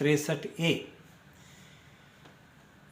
63A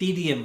PDM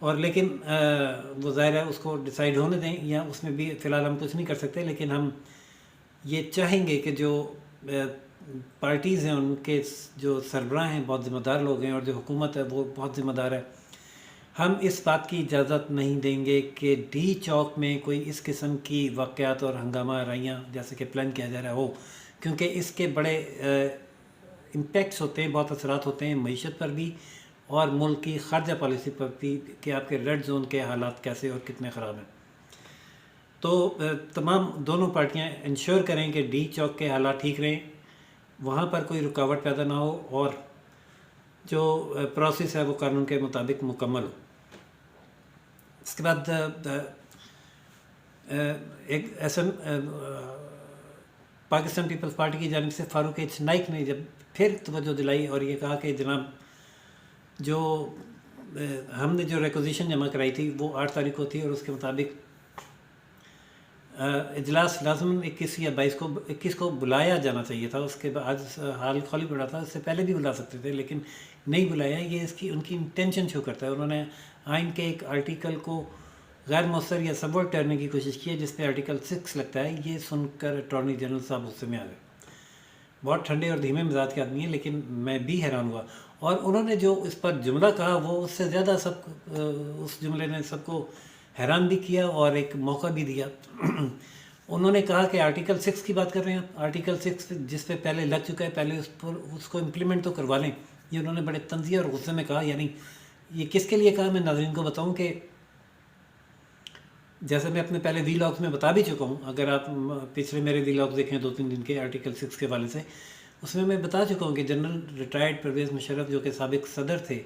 اور لیکن وہ ظاہر ہے اس کو ڈیسائیڈ ہونے دیں، یا اس میں بھی فی الحال ہم کچھ نہیں کر سکتے، لیکن ہم یہ چاہیں گے کہ جو پارٹیز ہیں ان کے جو سربراہ ہیں بہت ذمہ دار لوگ ہیں، اور جو حکومت ہے وہ بہت ذمہ دار ہے. ہم اس بات کی اجازت نہیں دیں گے کہ ڈی چوک میں کوئی اس قسم کی واقعات اور ہنگامہ آرائیاں جیسے کہ پلان کیا جا رہا ہو، کیونکہ اس کے بڑے امپیکٹس ہوتے ہیں، بہت اثرات ہوتے ہیں معیشت پر بھی اور ملک کی خارجہ پالیسی پر بھی، کہ آپ کے ریڈ زون کے حالات کیسے اور کتنے خراب ہیں. تو تمام دونوں پارٹیاں انشور کریں کہ ڈی چوک کے حالات ٹھیک رہیں، وہاں پر کوئی رکاوٹ پیدا نہ ہو، اور جو پروسیس ہے وہ قانون کے مطابق مکمل ہو. اس کے بعد ایک ایس ایم پاکستان پیپلز پارٹی کی جانب سے فاروق ایچ نائک نے جب پھر توجہ دلائی اور یہ کہا کہ جناب جو ہم نے جو ریکوزیشن جمع کرائی تھی وہ 8 تاریخ کو تھی، اور اس کے مطابق اجلاس لازم 21 یا 21 کو بلایا جانا چاہیے تھا. اس کے بعد حال خالی پڑا تھا، اس سے پہلے بھی بلا سکتے تھے لیکن نہیں بلایا. یہ ان کی انٹینشن شو کرتا ہے. انہوں نے آئین کے ایک آرٹیکل کو غیر مؤثر یا سبورٹ کرنے کی کوشش کی ہے جس پہ آرٹیکل 6 لگتا ہے. یہ سن کر اٹارنی جنرل صاحب غصے میں آ گئے. بہت ٹھنڈے اور دھیمے مزاج کے آدمی ہیں، لیکن میں بھی حیران ہوا. اور انہوں نے جو اس پر جملہ کہا وہ اس سے زیادہ اس جملے نے سب کو حیران بھی کیا اور ایک موقع بھی دیا. انہوں نے کہا کہ آرٹیکل 6 کی بات کر رہے ہیں آپ، آرٹیکل 6 جس پہ پہلے لگ چکا ہے، پہلے اس کو امپلیمنٹ تو کروا لیں. یہ انہوں نے بڑے تنزیہ اور غصے میں کہا. یعنی یہ کس کے لیے کہا، میں ناظرین کو بتاؤں کہ جیسے میں اپنے پہلے وی لاگز میں بتا بھی چکا ہوں، اگر آپ پچھلے میرے وی لاگز دیکھیں 2-3 دن کے آرٹیکل 6 کے حوالے سے، اس میں بتا چکا ہوں کہ جنرل ریٹائرڈ پرویز مشرف جو کہ سابق صدر تھے،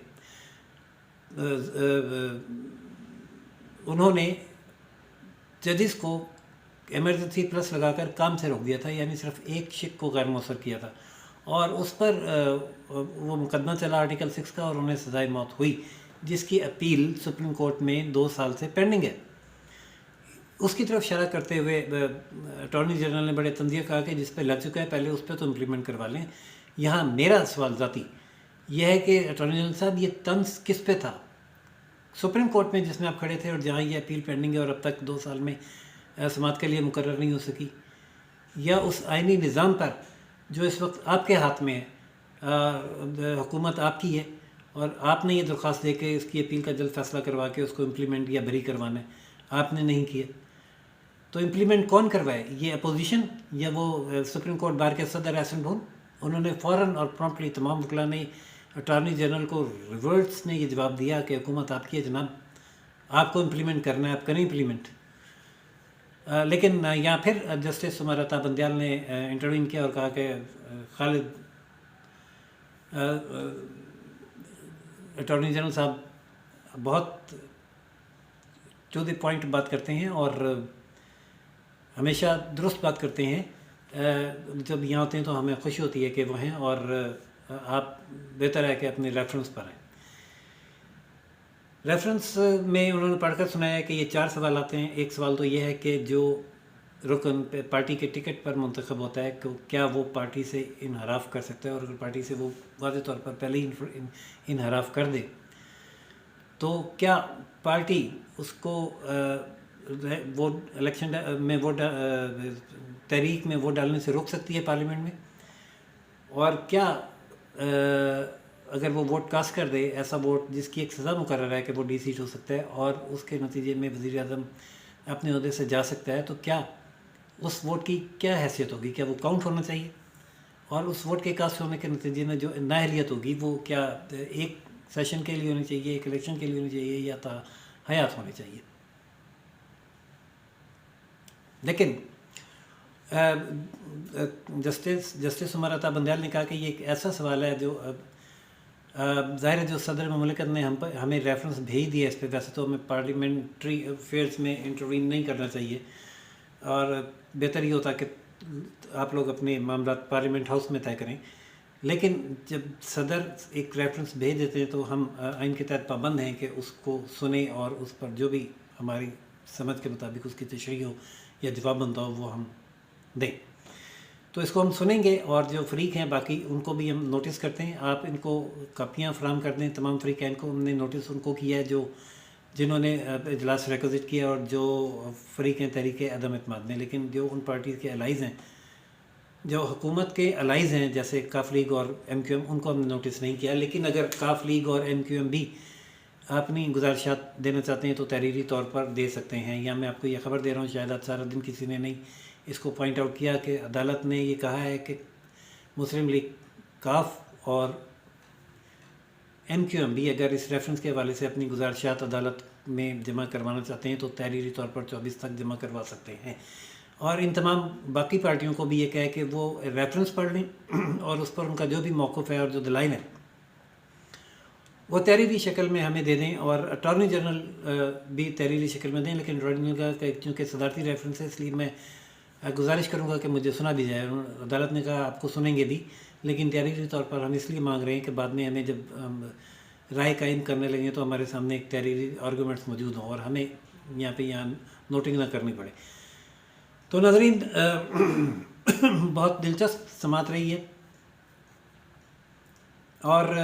انہوں نے ججز کو ایمرجنسی پلس لگا کر کام سے روک دیا تھا. یعنی صرف ایک شک کو غیر مؤثر کیا تھا، اور اس پر وہ مقدمہ چلا آرٹیکل 6 کا، اور انہیں سزائے موت ہوئی جس کی اپیل سپریم کورٹ میں 2 سال سے پینڈنگ ہے. اس کی طرف اشارہ کرتے ہوئے اٹارنی جنرل نے بڑے تنزیہ کہا کہ جس پہ لگ چکا ہے پہلے اس پہ تو امپلیمنٹ کروا لیں. یہاں میرا سوال ذاتی یہ ہے کہ اٹارنی جنرل صاحب یہ طنز کس پہ تھا؟ سپریم کورٹ میں جس میں آپ کھڑے تھے اور جہاں یہ اپیل پینڈنگ ہے اور اب تک 2 سال میں سماعت کے لیے مقرر نہیں ہو سکی، یا اس آئینی نظام پر جو اس وقت آپ کے ہاتھ میں ہے، حکومت آپ کی ہے اور آپ نے یہ درخواست دے کے اس کی اپیل کا جلد فیصلہ کروا کے اس کو امپلیمنٹ یا بری کروانا ہے، آپ نے نہیں کیا. تو امپلیمنٹ کون کروائے، یہ اپوزیشن یا وہ سپریم کورٹ بار کے صدر احسن بھون؟ انہوں نے فوراً اور پرومپٹلی تمام وکلاء نے اٹارنی جنرل کو ریورٹس نے یہ جواب دیا کہ حکومت آپ کی ہے جناب، آپ کو امپلیمنٹ کرنا ہے، آپ کریں امپلیمنٹ. لیکن یہاں پھر جسٹس عمر عطا بندیال نے انٹروین کیا اور کہا کہ خالد اٹارنی جنرل صاحب بہت ٹو دی پوائنٹ بات کرتے ہیں اور ہمیشہ درست بات کرتے ہیں. جب یہاں ہوتے ہیں تو ہمیں خوشی ہوتی ہے کہ وہ ہیں، اور آپ بہتر ہے کہ اپنے ریفرنس پر آئیں. ریفرنس میں انہوں نے پڑھ کر سنایا کہ یہ 4 سوال آتے ہیں. ایک سوال تو یہ ہے کہ جو رکن پارٹی کے ٹکٹ پر منتخب ہوتا ہے کہ کیا وہ پارٹی سے انحراف کر سکتا ہے، اور اگر پارٹی سے وہ واضح طور پر پہلے ہی انحراف کر دے تو کیا پارٹی اس کو ووٹ الیکشن میں ووٹ تحریک میں ووٹ ڈالنے سے روک سکتی ہے پارلیمنٹ میں، اور کیا اگر وہ ووٹ کاسٹ کر دے ایسا ووٹ جس کی ایک سزا مقرر ہے کہ وہ ڈی سیٹ ہو سکتا ہے اور اس کے نتیجے میں وزیر اعظم اپنے عہدے سے جا سکتا ہے، تو کیا اس ووٹ کی کیا حیثیت ہوگی، کیا وہ کاؤنٹ ہونا چاہیے، اور اس ووٹ کے کاسٹ ہونے کے نتیجے میں جو نااہلیت ہوگی وہ کیا ایک سیشن کے لیے ہونی چاہیے، ایک الیکشن کے لیے ہونی چاہیے، یا تا حیات ہونی چاہیے. لیکن جسٹس عمر عطا بندیال نے کہا کہ یہ ایک ایسا سوال ہے جو ظاہر ہے جو صدر مملکت نے ہمیں ریفرنس بھیج دیا اس پہ. ویسے تو ہمیں پارلیمنٹری افیئرس میں انٹروین نہیں کرنا چاہیے، اور بہتر یہ ہوتا کہ آپ لوگ اپنے معاملات پارلیمنٹ ہاؤس میں طے کریں. لیکن جب صدر ایک ریفرنس بھیج دیتے ہیں تو ہم آئین کے تحت پابند ہیں کہ اس کو سنیں اور اس پر جو بھی ہماری سمجھ کے مطابق اس کی تشریح ہو یا جواب بنتا ہو وہ ہم دیں. تو اس کو ہم سنیں گے، اور جو فریق ہیں باقی ان کو بھی ہم نوٹس کرتے ہیں. آپ ان کو کاپیاں فراہم کر دیں تمام فریقین کو. ہم نے نوٹس ان کو کیا ہے جو جنہوں نے اجلاس ریکوزٹ کیا اور جو فریق ہیں تحریک عدم اعتماد میں، لیکن جو ان پارٹیز کے الائز ہیں، جو حکومت کے الائز ہیں جیسے کاف لیگ اور ایم کیو ایم، ان کو ہم نے نوٹس نہیں کیا. لیکن اگر کاف لیگ اور ایم کیو ایم بھی اپنی گزارشات دینا چاہتے ہیں تو تحریری طور پر دے سکتے ہیں. یا میں آپ کو یہ خبر دے رہا ہوں، شاید آج سارا دن کسی نے نہیں اس کو پوائنٹ آؤٹ کیا، کہ عدالت نے یہ کہا ہے کہ مسلم لیگ کاف اور ایم کیو ایم بھی اگر اس ریفرنس کے حوالے سے اپنی گزارشات عدالت میں جمع کروانا چاہتے ہیں تو تحریری طور پر 24 تک جمع کروا سکتے ہیں. اور ان تمام باقی پارٹیوں کو بھی یہ کہے کہ وہ ریفرنس پڑھ لیں اور اس پر ان کا جو بھی موقف ہے اور جو دلائل ہے وہ تحریری شکل میں ہمیں دے دیں، اور اٹارنی جنرل بھی تحریری شکل میں دیں. لیکن اٹارنی جنرل کا چونکہ صدارتی ریفرنس ہے، اس لیے میں گزارش کروں گا کہ مجھے سنا بھی جائے. عدالت نے کہا آپ کو سنیں گے بھی، لیکن تحریری طور پر ہم اس لیے مانگ رہے ہیں کہ بعد میں ہمیں جب رائے قائم کرنے لگیں تو ہمارے سامنے ایک تحریری آرگومنٹس موجود ہوں اور ہمیں یہاں نوٹنگ نہ کرنی پڑے. تو ناظرین، بہت دلچسپ سماعت رہی ہے، اور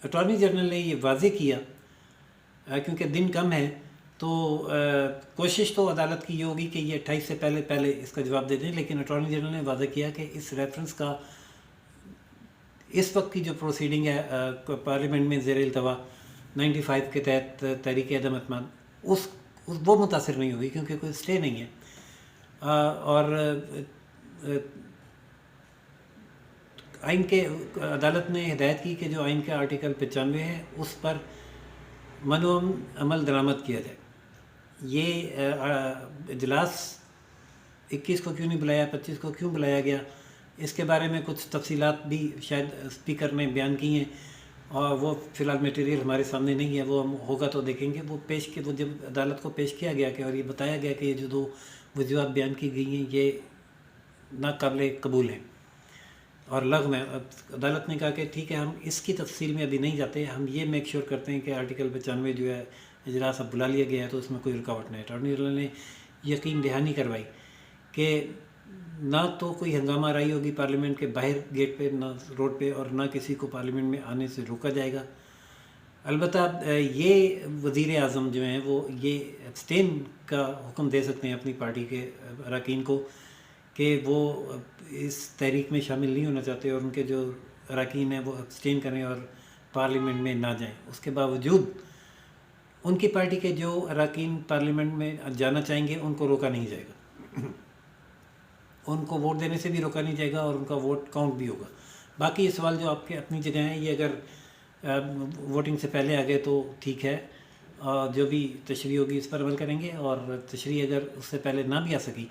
اٹارنی جنرل نے یہ واضح کیا، کیونکہ دن کم ہے تو کوشش تو عدالت کی یہ ہوگی کہ یہ 28 سے پہلے اس کا جواب دے دیں. لیکن اٹارنی جنرل نے واضح کیا کہ اس ریفرنس کا اس وقت کی جو پروسیڈنگ ہے پارلیمنٹ میں زیر التوا 95 کے تحت تحریک عدم اعتماد، وہ متاثر نہیں ہوگی کیونکہ کوئی اسٹے نہیں ہے. اور آئین کے عدالت نے ہدایت کی کہ جو آئین کا آرٹیکل 95 ہے اس پر منو عمل درآمد کیا جائے. یہ اجلاس 21 کو کیوں نہیں بلایا، 25 کو کیوں بلایا گیا، اس کے بارے میں کچھ تفصیلات بھی شاید اسپیکر نے بیان کی ہیں، اور وہ فی الحال میٹیریل ہمارے سامنے نہیں ہے. وہ ہم ہوگا تو دیکھیں گے. وہ جب عدالت کو پیش کیا گیا کہ اور یہ بتایا گیا کہ یہ جو 2 وجوہات بیان کی گئی ہیں یہ ناقابل قبول ہیں اور لغو ہیں. عدالت نے کہا کہ ٹھیک ہے، ہم اس کی تفصیل میں ابھی نہیں جاتے، ہم یہ میک شور کرتے ہیں کہ آرٹیکل 95 جو ہے اجلاس اب بلا لیا گیا ہے تو اس میں کوئی رکاوٹ نہیں ہے. اٹارنی جنرل نے یقین دہانی کروائی کہ نہ تو کوئی ہنگامہ آرائی ہوگی پارلیمنٹ کے باہر گیٹ پہ، نہ روڈ پہ، اور نہ کسی کو پارلیمنٹ میں آنے سے روکا جائے گا. البتہ یہ وزیر اعظم جو ہیں وہ یہ ایبسٹین کا حکم دے سکتے ہیں اپنی پارٹی کے اراکین کو کہ وہ اس تحریک میں شامل نہیں ہونا چاہتے، اور ان کے جو اراکین ہیں وہ ایبسٹین کریں اور پارلیمنٹ میں نہ جائیں. اس کے باوجود ان کی پارٹی کے جو اراکین پارلیمنٹ میں جانا چاہیں گے ان کو روکا نہیں جائے گا، ان کو ووٹ دینے سے بھی روکا نہیں جائے گا اور ان کا ووٹ کاؤنٹ بھی ہوگا. باقی یہ سوال جو آپ کے اپنی جگہ ہیں، یہ اگر ووٹنگ سے پہلے آ گئے تو ٹھیک ہے، جو بھی تشریح ہوگی اس پر عمل کریں گے، اور تشریح اگر اس سے پہلے نہ بھی آ سکی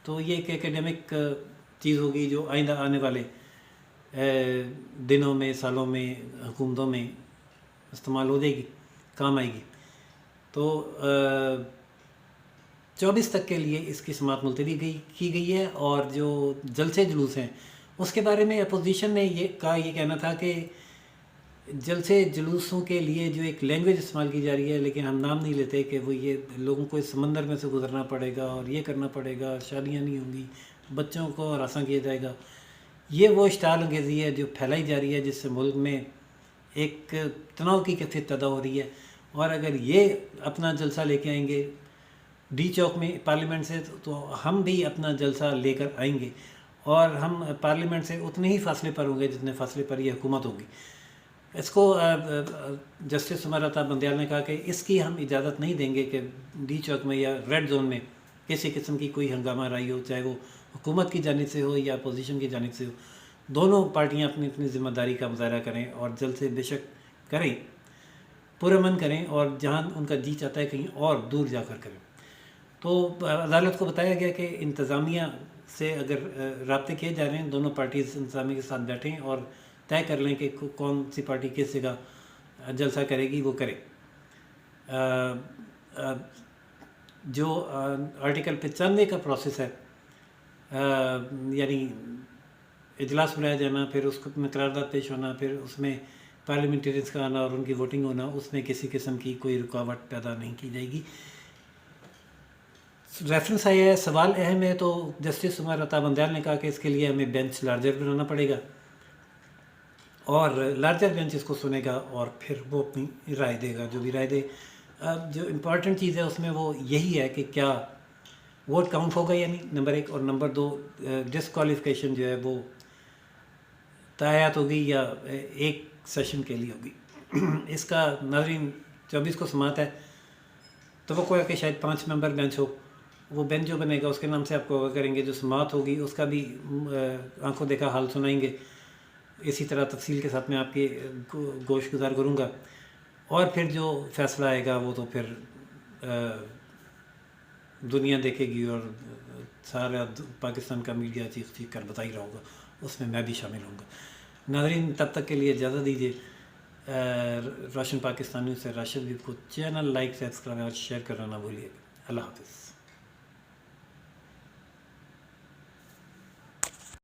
تو یہ ایک ایکیڈیمک چیز ہوگی جو آئندہ آنے والے دنوں میں، سالوں میں، حکومتوں میں استعمال ہو جائے گی، کام آئے گی. تو 24 تک کے لیے اس کی سماعت ملتوی کی گئی ہے. اور جو جلسے جلوس ہیں اس کے بارے میں اپوزیشن نے یہ کہنا تھا کہ جلسے جلوسوں کے لیے جو ایک لینگویج استعمال کی جا رہی ہے، لیکن ہم نام نہیں لیتے، کہ وہ یہ لوگوں کو اس سمندر میں سے گزرنا پڑے گا اور یہ کرنا پڑے گا، شادیاں نہیں ہوں گی، بچوں کو ہراساں کیا جائے گا. یہ وہ اشتعال انگیزی ہے جو پھیلائی جا رہی ہے، جس سے ملک میں ایک تناؤ کی کیفیت پیدا ہو رہی ہے. اور اگر یہ اپنا جلسہ لے کے آئیں گے ڈی چوک میں پارلیمنٹ سے تو ہم بھی اپنا جلسہ لے کر آئیں گے، اور ہم پارلیمنٹ سے اتنے ہی فاصلے پر ہوں گے جتنے فاصلے پر یہ حکومت ہوگی. اس کو جسٹس عمر عطا بندیال نے کہا کہ اس کی ہم اجازت نہیں دیں گے کہ ڈی چوک میں یا ریڈ زون میں کسی قسم کی کوئی ہنگامہ آرائی ہو، چاہے وہ حکومت کی جانب سے ہو یا اپوزیشن کی جانب سے ہو. دونوں پارٹیاں اپنی اپنی ذمہ داری کا مظاہرہ کریں اور جلسے بے شک کریں، پرامن کریں، اور جہاں ان کا جی چاہتا ہے کہیں اور دور جا کر کریں. تو عدالت کو بتایا گیا کہ انتظامیہ سے اگر رابطے کیے جا رہے ہیں، دونوں پارٹیز انتظامیہ کے ساتھ بیٹھیں اور طے کر لیں کہ کون سی پارٹی کس جگہ جلسہ کرے گی وہ کرے. جو آرٹیکل 95 کا پروسیس ہے، یعنی اجلاس بلایا جانا، پھر اس میں قرارداد پیش ہونا، پھر اس میں پارلیمنٹیرینس کا آنا اور ان کی ووٹنگ ہونا، اس میں کسی قسم کی کوئی رکاوٹ پیدا نہیں کی جائے گی. ریفرنس آیا ہے، سوال اہم ہے، تو جسٹس عمر عطا بندیال نے کہا کہ اس کے لیے ہمیں بینچ لارجر بنانا پڑے گا. اور لارجر بینچ اس کو سنے گا اور پھر وہ اپنی رائے دے گا، جو بھی رائے دے۔ اب جو امپورٹنٹ چیز ہے اس میں وہ یہی ہے کہ کیا ووٹ کاؤنٹ ہوگا یا نہیں، نمبر ایک، اور نمبر دو ڈسکوالیفیکیشن جو ہے وہ تاحیات ہوگی یا ایک سیشن کے لیے ہوگی۔ اس کا ناظرین 24 کو سماعت ہے، توقع ہے کہ شاید 5 ممبر بینچ ہو، وہ بینچ جو بنے گا اس کے نام سے آپ کو آگاہ کریں گے۔ جو سماعت ہوگی اس کا بھی آنکھوں دیکھا حال سنائیں گے، اسی طرح تفصیل کے ساتھ میں آپ کی گوش گزار کروں گا، اور پھر جو فیصلہ آئے گا وہ تو پھر دنیا دیکھے گی، اور سارا پاکستان کا میڈیا چیخ چیخ کر بتا ہی رہا ہوگا، اس میں بھی شامل ہوں گا۔ ناظرین تب تک کے لیے اجازت دیجیے۔ روشن پاکستانی سے راشد بھی کو چینل لائک سبسکرائب اور شیئر کرنا نہ بھولیے۔ اللہ حافظ۔